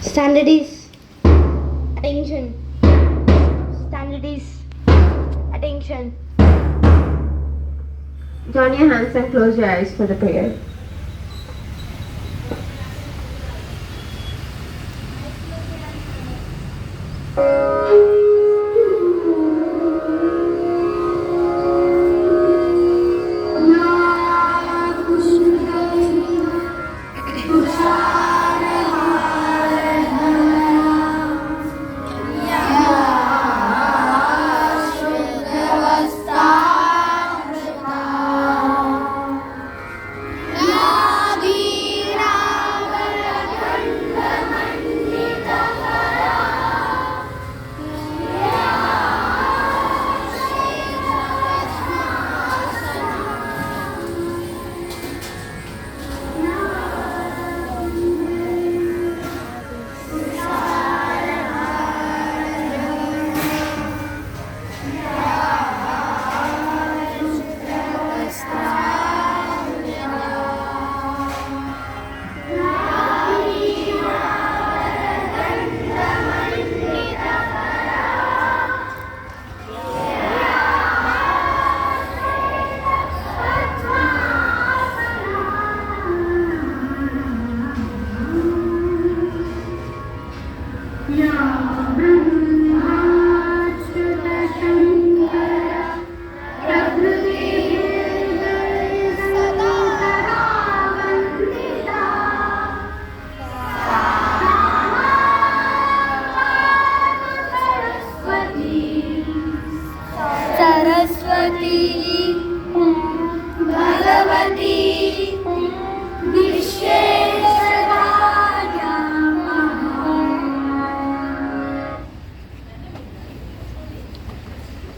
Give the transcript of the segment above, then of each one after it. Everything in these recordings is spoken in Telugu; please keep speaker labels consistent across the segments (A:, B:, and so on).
A: Standardies, attention. Standardies, attention.
B: Join your hands and close your eyes for the prayer.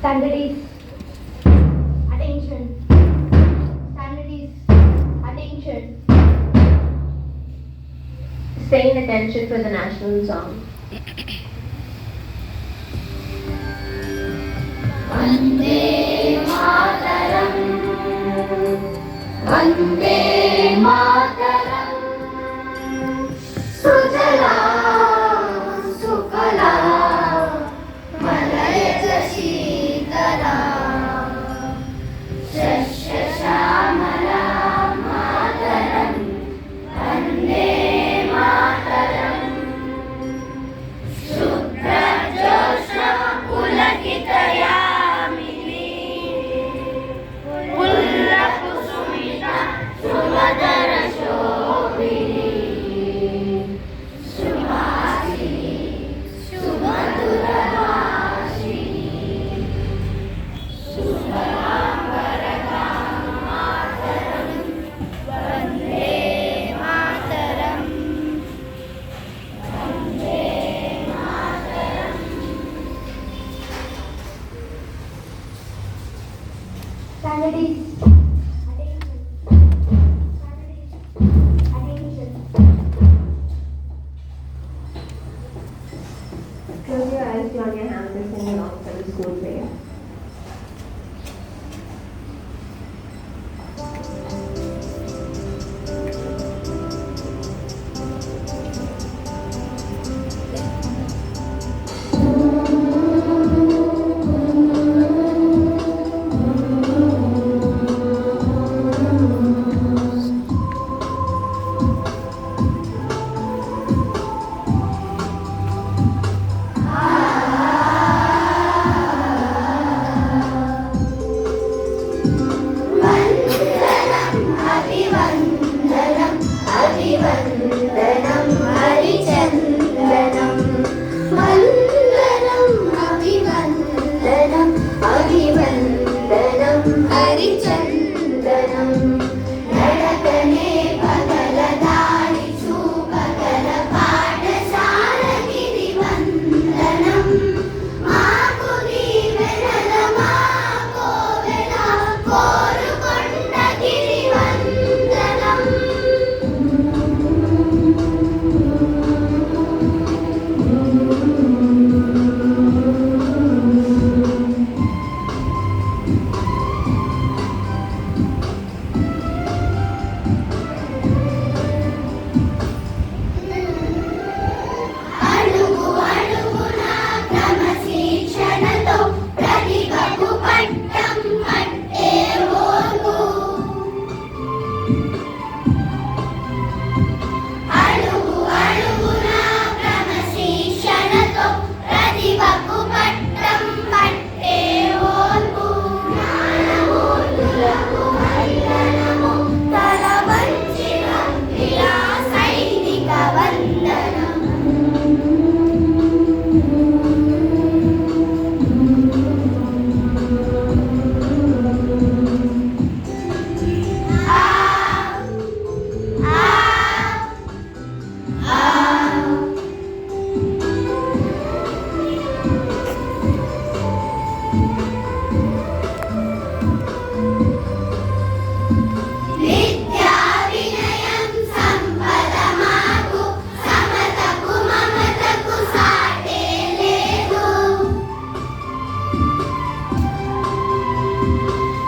A: Standardies, attention. Standardies, attention.
B: Stay in attention for the national song.
C: Vande Mataram, Vande Mataram, Sujalam Sufalam, Malayja Sheetalam, Shashya Shamalam Mataram, Vande Mataram, Shudra Josha Pulakitaya. Sumadara Show విద్యా వినయం సంపద మాకు సమతకు మమతకు సాటే లేదు.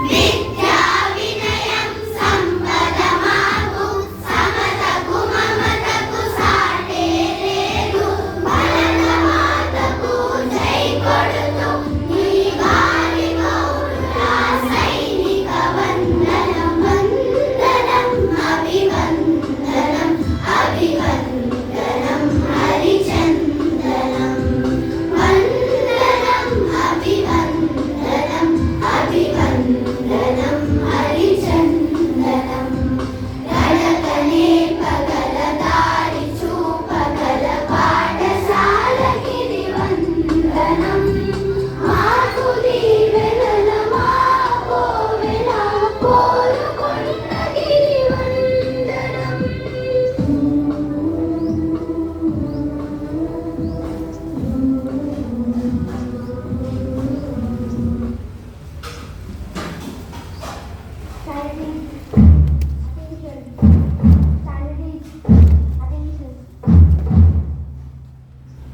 C: విద్యా వినయం సంపద మాకు సమతకు మమతకు సాటే లేదు. భరత మాతకు జై కొడుతూ నీ వారి గౌరవ సైనిక వందనం వందనం అభివందనం అభివందనం హరిచందనం వందనం అభివందనం అభివందనం హరిచందనం. నడకనే పగల దారి చూపగల పాఠశాల గిరివందనం. మాకు దీవెనల మా కోవెల Korukonda గిరివందనం.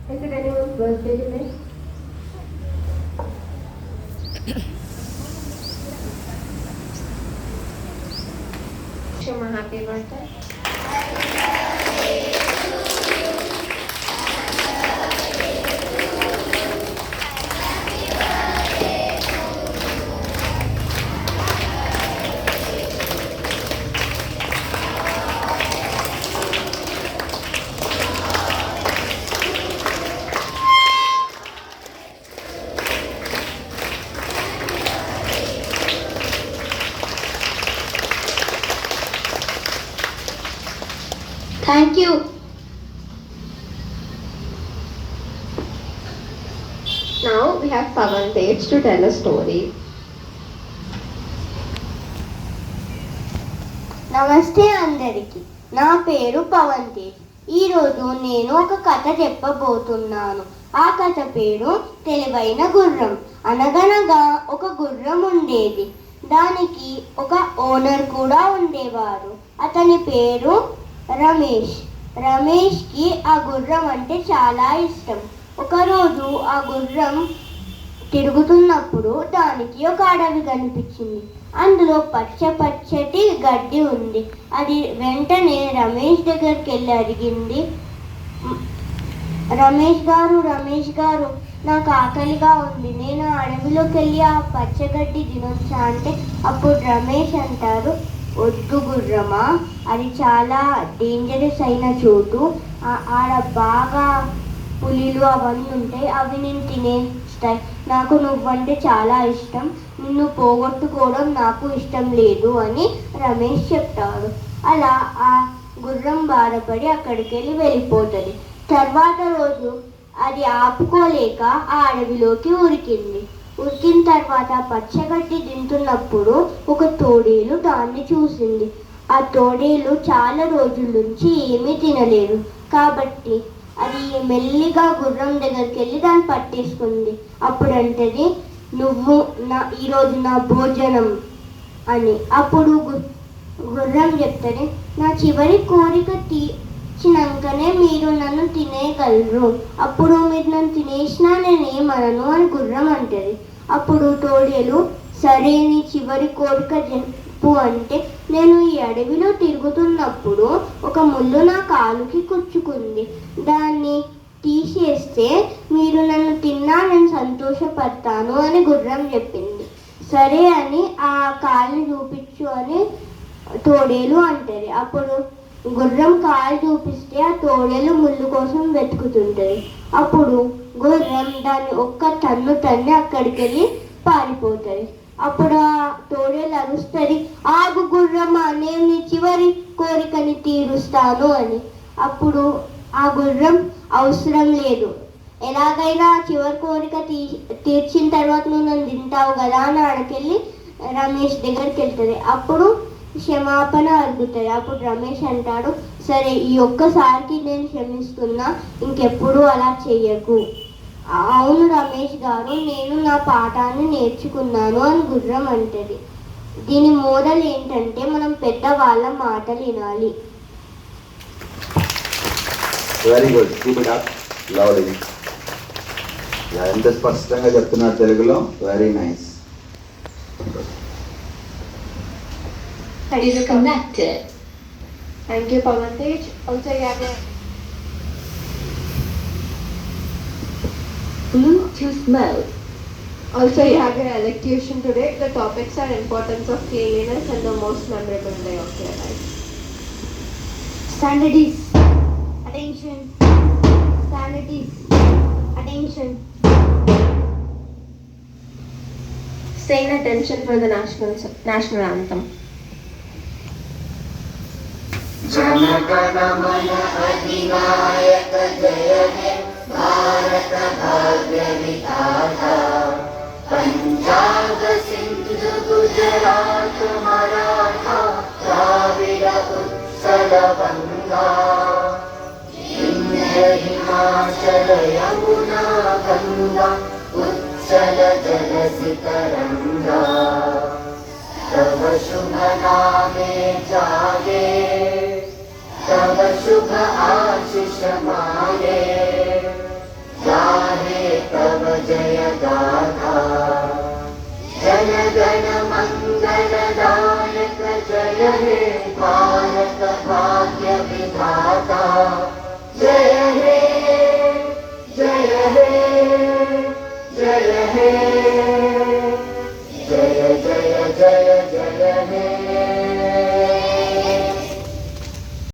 B: Is it anyone's birthday today? Shema, happy birthday.
A: Thank you.
B: Now we have Pavan Tej to tell a story.
A: నమస్తే అందరికి, నా పేరు పవన్ తేజ్. ఈరోజు నేను ఒక కథ చెప్పబోతున్నాను. ఆ కథ పేరు తెలివైన గుర్రం. అనగనగా ఒక గుర్రం ఉండేది. దానికి ఒక ఓనర్ కూడా ఉండేవారు. అతని పేరు రమేష్. రమేష్కి ఆ గుర్రం అంటే చాలా ఇష్టం. ఒకరోజు ఆ గుర్రం తిరుగుతున్నప్పుడు దానికి ఒక అడవి కనిపించింది. అందులో పచ్చటి గడ్డి ఉంది. అది వెంటనే రమేష్ దగ్గరికి వెళ్ళి అడిగింది, రమేష్ గారు నాకు ఆకలిగా ఉంది, నేను అడవిలోకి వెళ్ళి ఆ పచ్చగడ్డి తినొచ్చా అంటే అప్పుడు రమేష్ అంటారు, వద్దు గుర్రమా, అది చాలా డేంజరస్ అయిన చోటు, ఆడ బాగా పులిలు అవన్నీ ఉంటాయి, అవి నేను తినేస్తాయి, నాకు నువ్వంటే చాలా ఇష్టం, నిన్ను పోగొట్టుకోవడం నాకు ఇష్టం లేదు అని రమేష్ చెప్తాడు. అలా ఆ గుర్రం బాధపడి అక్కడికి వెళ్ళిపోతుంది. తర్వాత రోజు అది ఆపుకోలేక ఆ అడవిలోకి ఉరికిన తర్వాత పచ్చగడ్డి తింటున్నప్పుడు ఒక తోడేలు దాన్ని చూసింది. ఆ తోడేలు చాలా రోజుల నుంచి ఏమీ తినలేదు కాబట్టి అది మెల్లిగా గుర్రం దగ్గరికి వెళ్ళి దాన్ని పట్టేసుకుంది. అప్పుడు అంటది, నువ్వు ఈరోజు నా భోజనం అని. అప్పుడు గుర్రం చెప్తుంది, నా చివరి కోరిక తీర్చినాకనే మీరు నన్ను తినేయగలరు, అప్పుడు మీరు నన్ను తినేసినా నేనేమనను అని గుర్రం అంటది. అప్పుడు తోడేలు, సరే నీ చివరి కోరిక చెప్పు అంటే, నేను ఈ అడవిలో తిరుగుతున్నప్పుడు ఒక ముళ్ళు నా కాలుకి కుచ్చుకుంది, దాన్ని తీసేస్తే మీరు నన్ను తిన్నా నేను సంతోషపడతాను అని గుర్రం చెప్పింది. సరే అని ఆ కాలుని చూపించు అని తోడేలు అంటది. అప్పుడు గుర్రం కాలు చూపిస్తే ఆ తోడేలు ముళ్ళు కోసం వెతుకుతుంటది. అప్పుడు గుర్రం దాన్ని ఒక్క తన్ని అక్కడికి వెళ్ళి పారిపోతుంది. అప్పుడు ఆ తోడేలు అరుస్తుంది, ఆగు గుర్రమా, నేను నీ చివరి కోరికని తీరుస్తాను అని. అప్పుడు ఆ గుర్రం, అవసరం లేదు, ఎలాగైనా చివరి కోరిక తీర్చిన తర్వాత నువ్వు నన్ను తింటావు కదా అని ఆడకెళ్ళి రమేష్ దగ్గరికి వెళ్తుంది. అప్పుడు క్షమాపణ అడుగుతుంది. అప్పుడు రమేష్ అంటాడు, సరే, ఈ ఒక్కసారికి నేను క్షమిస్తున్నా, ఇంకెప్పుడు అలా చెయ్యకు. అవును రమేష్ గారు, నేను నా పాఠాన్ని నేర్చుకున్నాను అని గుర్రం అంటది. దీని మోరల్ ఏంటంటే మనం పెద్దవాళ్ళ మాటలు వినాలి.
D: Very good, keep it up, lovely. ఎంత స్పష్టంగా చెప్తున్నారు తెలుగులో, very nice.
B: Disconnected. Thank you, Pawan Tej. Also, you have a
C: Bluetooth mode.
B: also you have your elocution today. The topics are importance of cleanliness and the most memorable day of your life.
A: Standards. Attention. Standards. Attention.
B: Staying attention for the national anthem.
C: जनगण मन अधिनायक जय हे भारत भाग्य विधाता पंजाब सिंधु गुजरात मराठा द्राविड़ उत्कल गंगा विंध्य हिमाचल यमुना गंगा उत्कल जलसि तरंगा तव शुभ नामे जागे तव शुभ आशीष मागे गाहे तव जय गाथा जन गण मंगल दायक जय हे भारत भाग्य विधाता जय हे जय हे जय हे जय जय जय जय हे